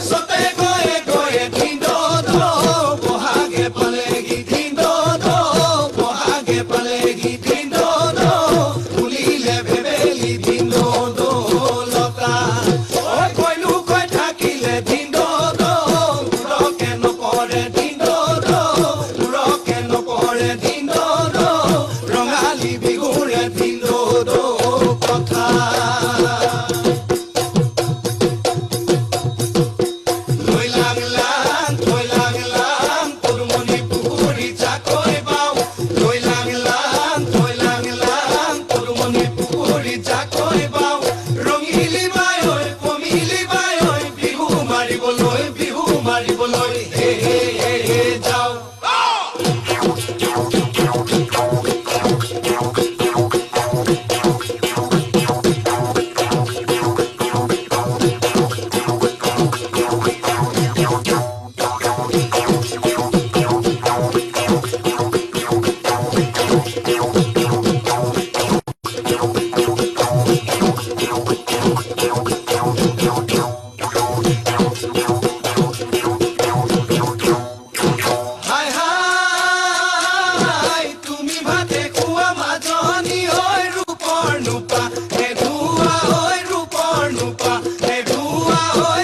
সতে গয়ে গয়ে দিন বহাগে পালেগি দিন বহাগে পালেগি দিন ফুলিলে ভেবেলি দিন লতা কইলু কই থাকিলে দিন রকে নপৰে দিন ৰকে নপৰে দিন ৰঙালী বিহুৰে দিন কথা তুমি ভাতে